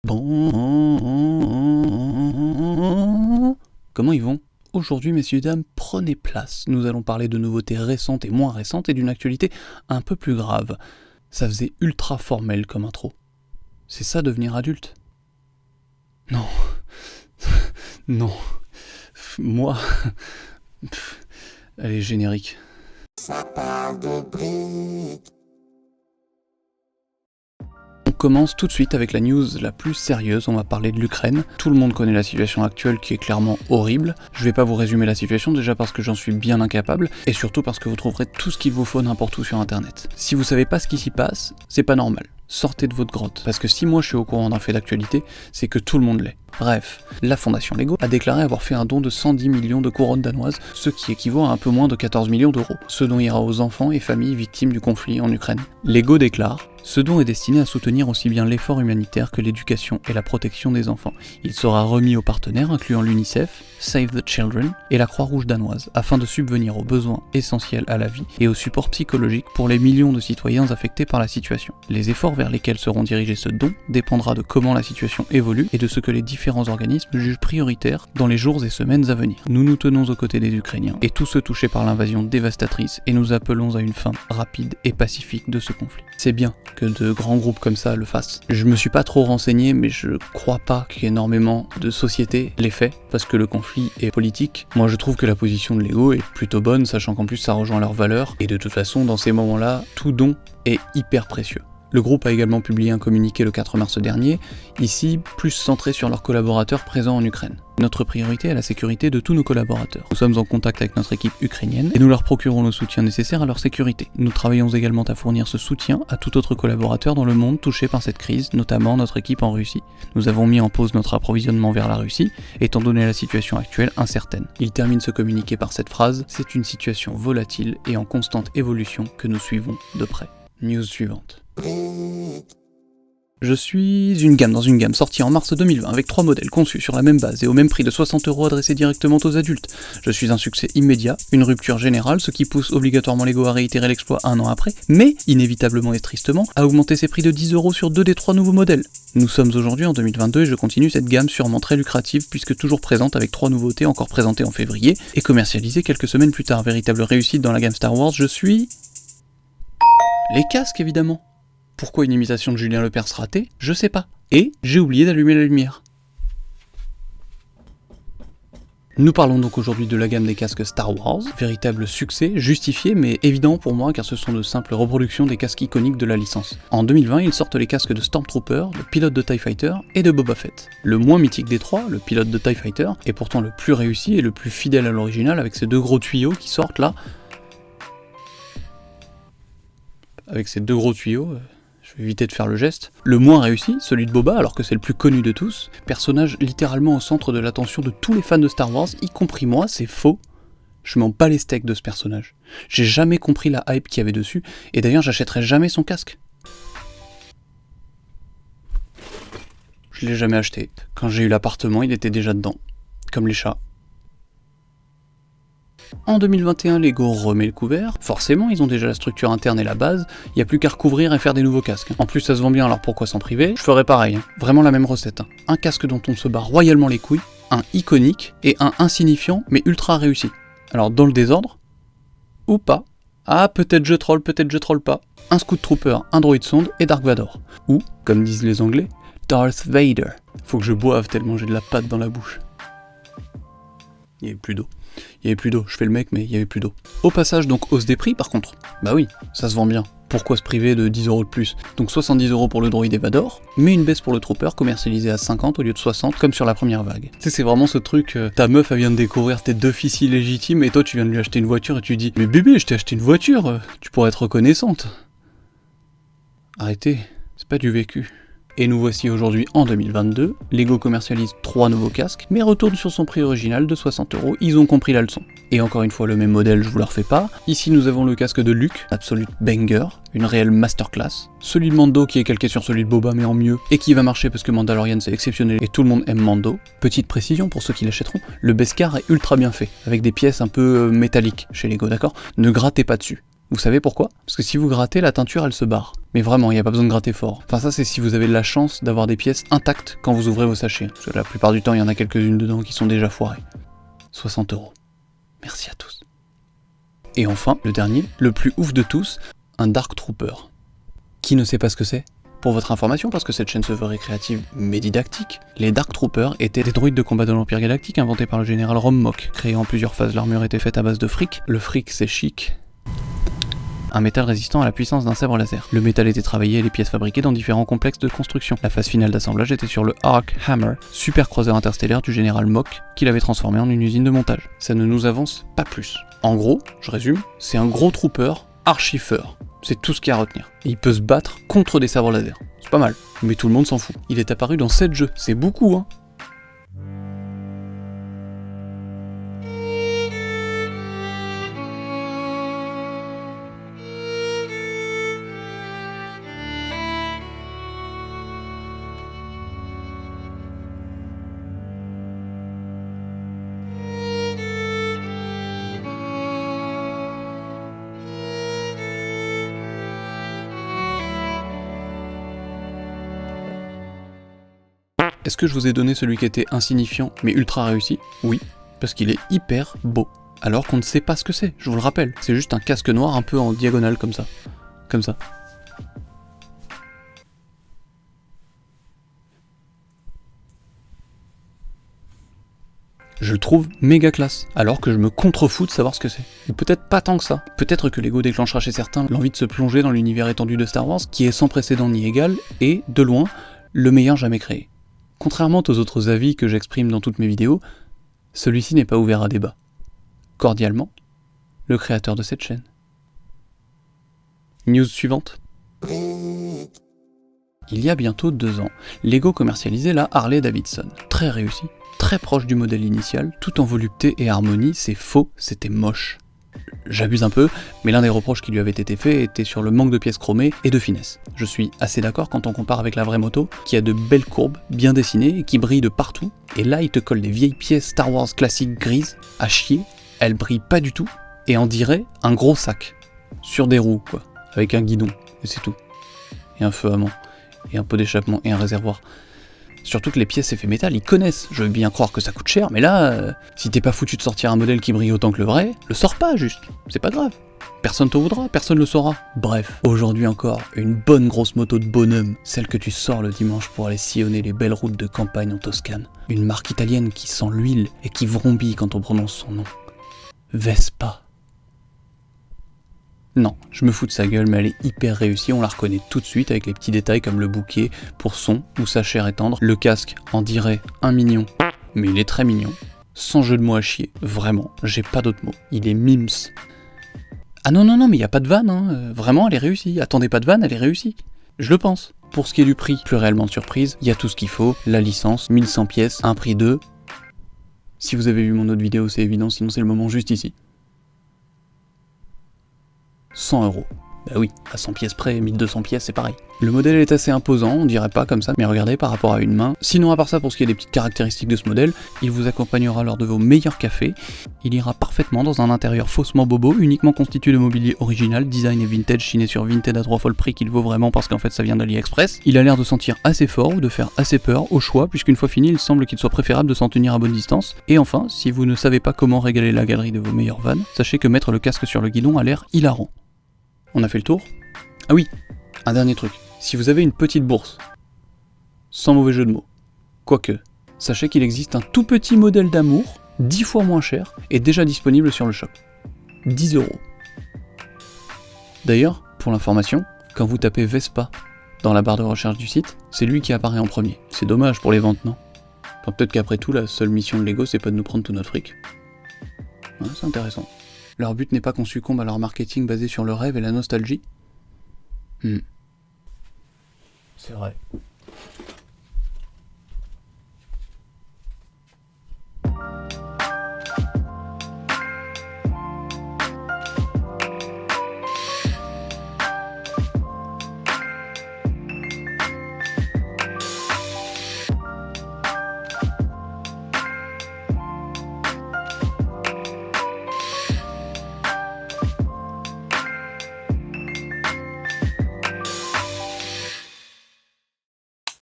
Bon... Comment ils vont ? Aujourd'hui, messieurs et dames, prenez place. Nous allons parler de nouveautés récentes et moins récentes et d'une actualité un peu plus grave. Ça faisait ultra formel comme intro. C'est ça devenir adulte ? Non. Non. Moi... Allez, générique. Ça parle de briques. On commence tout de suite avec la news la plus sérieuse, on va parler de l'Ukraine. Tout le monde connaît la situation actuelle qui est clairement horrible. Je vais pas vous résumer la situation déjà parce que j'en suis bien incapable, et surtout parce que vous trouverez tout ce qu'il vous faut n'importe où sur internet. Si vous savez pas ce qui s'y passe, c'est pas normal. Sortez de votre grotte. Parce que si moi je suis au courant d'un fait d'actualité, c'est que tout le monde l'est. Bref, la fondation Lego a déclaré avoir fait un don de 110 millions de couronnes danoises, ce qui équivaut à un peu moins de 14 millions d'euros. Ce don ira aux enfants et familles victimes du conflit en Ukraine. Lego déclare: ce don est destiné à soutenir aussi bien l'effort humanitaire que l'éducation et la protection des enfants. Il sera remis aux partenaires incluant l'UNICEF, Save the Children et la Croix-Rouge danoise, afin de subvenir aux besoins essentiels à la vie et au support psychologique pour les millions de citoyens affectés par la situation. Les efforts vers lesquels seront dirigés ce don dépendra de comment la situation évolue et de ce que les différents organismes jugent prioritaire dans les jours et semaines à venir. Nous nous tenons aux côtés des Ukrainiens et tous ceux touchés par l'invasion dévastatrice et nous appelons à une fin rapide et pacifique de ce conflit. C'est bien que de grands groupes comme ça le fassent. Je me suis pas trop renseigné, mais je crois pas qu'énormément de sociétés l'aient fait, parce que le conflit est politique. Moi je trouve que la position de Lego est plutôt bonne, sachant qu'en plus ça rejoint leurs valeurs, et de toute façon dans ces moments-là, tout don est hyper précieux. Le groupe a également publié un communiqué le 4 mars dernier, ici plus centré sur leurs collaborateurs présents en Ukraine. Notre priorité est la sécurité de tous nos collaborateurs. Nous sommes en contact avec notre équipe ukrainienne et nous leur procurons le soutien nécessaire à leur sécurité. Nous travaillons également à fournir ce soutien à tout autre collaborateur dans le monde touché par cette crise, notamment notre équipe en Russie. Nous avons mis en pause notre approvisionnement vers la Russie, étant donné la situation actuelle incertaine. Il termine ce communiqué par cette phrase: c'est une situation volatile et en constante évolution que nous suivons de près. News suivante. Je suis une gamme dans une gamme sortie en mars 2020 avec 3 modèles conçus sur la même base et au même prix de 60€ adressés directement aux adultes. Je suis un succès immédiat, une rupture générale, ce qui pousse obligatoirement Lego à réitérer l'exploit un an après, mais inévitablement et tristement à augmenter ses prix de 10€ sur 2 des 3 nouveaux modèles. Nous sommes aujourd'hui en 2022 et je continue cette gamme sûrement très lucrative puisque toujours présente avec 3 nouveautés encore présentées en février et commercialisées quelques semaines plus tard. Véritable réussite dans la gamme Star Wars, je suis... les casques évidemment. Pourquoi une imitation de Julien Lepers ratée ? Je sais pas. Et j'ai oublié d'allumer la lumière. Nous parlons donc aujourd'hui de la gamme des casques Star Wars, véritable succès, justifié mais évident pour moi car ce sont de simples reproductions des casques iconiques de la licence. En 2020, ils sortent les casques de Stormtrooper, de pilote de TIE Fighter et de Boba Fett. Le moins mythique des trois, le pilote de TIE Fighter, est pourtant le plus réussi et le plus fidèle à l'original avec ces 2 gros tuyaux qui sortent là. Avec ces 2 gros tuyaux... je vais éviter de faire le geste. Le moins réussi, celui de Boba, alors que c'est le plus connu de tous. Personnage littéralement au centre de l'attention de tous les fans de Star Wars, y compris moi, c'est faux. Je m'en bats les steaks de ce personnage. J'ai jamais compris la hype qu'il y avait dessus, et d'ailleurs j'achèterai jamais son casque. Je l'ai jamais acheté. Quand j'ai eu l'appartement, il était déjà dedans. Comme les chats. En 2021, Lego remet le couvert. Forcément, ils ont déjà la structure interne et la base, il n'y a plus qu'à recouvrir et faire des nouveaux casques. En plus, ça se vend bien, alors pourquoi s'en priver ? Je ferais pareil, vraiment la même recette. Un casque dont on se bat royalement les couilles, un iconique et un insignifiant mais ultra réussi. Alors dans le désordre, ou pas. Ah, peut-être je troll pas. Un Scout Trooper, un droïde sonde et Dark Vador. Ou, comme disent les Anglais, Darth Vader. Faut que je boive tellement j'ai de la pâte dans la bouche. Il n'y avait plus d'eau. Je fais le mec, mais il y avait plus d'eau. Au passage, donc, hausse des prix, par contre. Bah oui, ça se vend bien. Pourquoi se priver de 10€ de plus ? Donc 70€ pour le droïde et Vador, mais une baisse pour le Trooper, commercialisé à 50 au lieu de 60, comme sur la première vague. Tu sais, c'est vraiment ce truc, ta meuf, elle vient de découvrir tes 2 filles illégitimes, et toi, tu viens de lui acheter une voiture, et tu dis « Mais bébé, je t'ai acheté une voiture, tu pourrais être reconnaissante. » Arrêtez, c'est pas du vécu. Et nous voici aujourd'hui en 2022, Lego commercialise 3 nouveaux casques, mais retourne sur son prix original de 60€, ils ont compris la leçon. Et encore une fois le même modèle, je vous le refais pas. Ici nous avons le casque de Luke, absolute banger, une réelle masterclass. Celui de Mando qui est calqué sur celui de Boba mais en mieux, et qui va marcher parce que Mandalorian c'est exceptionnel et tout le monde aime Mando. Petite précision pour ceux qui l'achèteront, le Beskar est ultra bien fait, avec des pièces un peu métalliques chez Lego, d'accord ? Ne grattez pas dessus. Vous savez pourquoi? Parce que si vous grattez, la teinture elle se barre. Mais vraiment, il n'y a pas besoin de gratter fort. Enfin ça c'est si vous avez de la chance d'avoir des pièces intactes quand vous ouvrez vos sachets. Parce que la plupart du temps, il y en a quelques-unes dedans qui sont déjà foirées. 60 €. Merci à tous. Et enfin, le dernier, le plus ouf de tous, un Dark Trooper. Qui ne sait pas ce que c'est? Pour votre information, parce que cette chaîne se veut récréative mais didactique, les Dark Troopers étaient des droïdes de combat de l'Empire Galactique inventés par le général Rommok. Créés en plusieurs phases, l'armure était faite à base de fric. Le fric c'est chic. Un métal résistant à la puissance d'un sabre laser. Le métal était travaillé et les pièces fabriquées dans différents complexes de construction. La phase finale d'assemblage était sur le Arc Hammer, super croiseur interstellaire du général Mok, qu'il avait transformé en une usine de montage. Ça ne nous avance pas plus. En gros, je résume, c'est un gros trooper archi-feur. C'est tout ce qu'il y a à retenir. Et il peut se battre contre des sabres laser. C'est pas mal, mais tout le monde s'en fout. Il est apparu dans 7 jeux, c'est beaucoup hein. Est-ce que je vous ai donné celui qui était insignifiant mais ultra réussi? Oui, parce qu'il est hyper beau. Alors qu'on ne sait pas ce que c'est, je vous le rappelle. C'est juste un casque noir un peu en diagonale comme ça. Comme ça. Je le trouve méga classe, alors que je me contrefous de savoir ce que c'est. Ou peut-être pas tant que ça. Peut-être que Lego déclenchera chez certains l'envie de se plonger dans l'univers étendu de Star Wars, qui est sans précédent ni égal, et, de loin, le meilleur jamais créé. Contrairement aux autres avis que j'exprime dans toutes mes vidéos, celui-ci n'est pas ouvert à débat. Cordialement, le créateur de cette chaîne. News suivante. Il y a bientôt 2 ans, Lego commercialisait la Harley-Davidson. Très réussi, très proche du modèle initial, tout en volupté et harmonie, c'est faux, c'était moche. J'abuse un peu, mais l'un des reproches qui lui avait été fait était sur le manque de pièces chromées et de finesse. Je suis assez d'accord quand on compare avec la vraie moto, qui a de belles courbes, bien dessinées et qui brille de partout, et là il te colle des vieilles pièces Star Wars classiques grises, à chier, elles brillent pas du tout, et on dirait un gros sac, sur des roues quoi, avec un guidon, et c'est tout. Et un feu amont, et un pot d'échappement et un réservoir. Surtout que les pièces effet métal, ils connaissent. Je veux bien croire que ça coûte cher, mais là, si t'es pas foutu de sortir un modèle qui brille autant que le vrai, le sors pas juste. C'est pas grave. Personne t'en voudra, personne le saura. Bref, aujourd'hui encore, une bonne grosse moto de bonhomme, celle que tu sors le dimanche pour aller sillonner les belles routes de campagne en Toscane. Une marque italienne qui sent l'huile et qui vrombit quand on prononce son nom. Vespa. Non, je me fous de sa gueule, mais elle est hyper réussie, on la reconnaît tout de suite avec les petits détails comme le bouquet pour son ou sa chair est tendre. Le casque en dirait un mignon, mais il est très mignon. Sans jeu de mots à chier, vraiment, j'ai pas d'autres mots. Il est mims. Ah non, mais y a pas de vanne, hein. Vraiment elle est réussie. Attendez pas de vanne, elle est réussie. Je le pense. Pour ce qui est du prix, plus réellement de surprise, il y a tout ce qu'il faut, la licence, 1100 pièces, un prix de... Si vous avez vu mon autre vidéo, c'est évident, sinon c'est le moment juste ici. 100 €. Bah oui, à 100 pièces près, 1200 pièces, c'est pareil. Le modèle est assez imposant, on dirait pas comme ça, mais regardez par rapport à une main. Sinon, à part ça, pour ce qui est des petites caractéristiques de ce modèle, il vous accompagnera lors de vos meilleurs cafés. Il ira parfaitement dans un intérieur faussement bobo, uniquement constitué de mobilier original, design et vintage, chiné sur Vinted à 3 fois le prix qu'il vaut vraiment parce qu'en fait ça vient d'AliExpress. Il a l'air de sentir assez fort ou de faire assez peur, au choix, puisqu'une fois fini, il semble qu'il soit préférable de s'en tenir à bonne distance. Et enfin, si vous ne savez pas comment régaler la galerie de vos meilleures vannes, sachez que mettre le casque sur le guidon a l'air hilarant. On a fait le tour? Ah oui, un dernier truc. Si vous avez une petite bourse, sans mauvais jeu de mots, quoique, sachez qu'il existe un tout petit modèle d'amour, 10 fois moins cher, et déjà disponible sur le shop. 10 €. D'ailleurs, pour l'information, quand vous tapez Vespa dans la barre de recherche du site, c'est lui qui apparaît en premier. C'est dommage pour les ventes, non? Enfin, peut-être qu'après tout, la seule mission de Lego, c'est pas de nous prendre tout notre fric. Ouais, c'est intéressant. Leur but n'est pas qu'on succombe à leur marketing basé sur le rêve et la nostalgie. C'est vrai.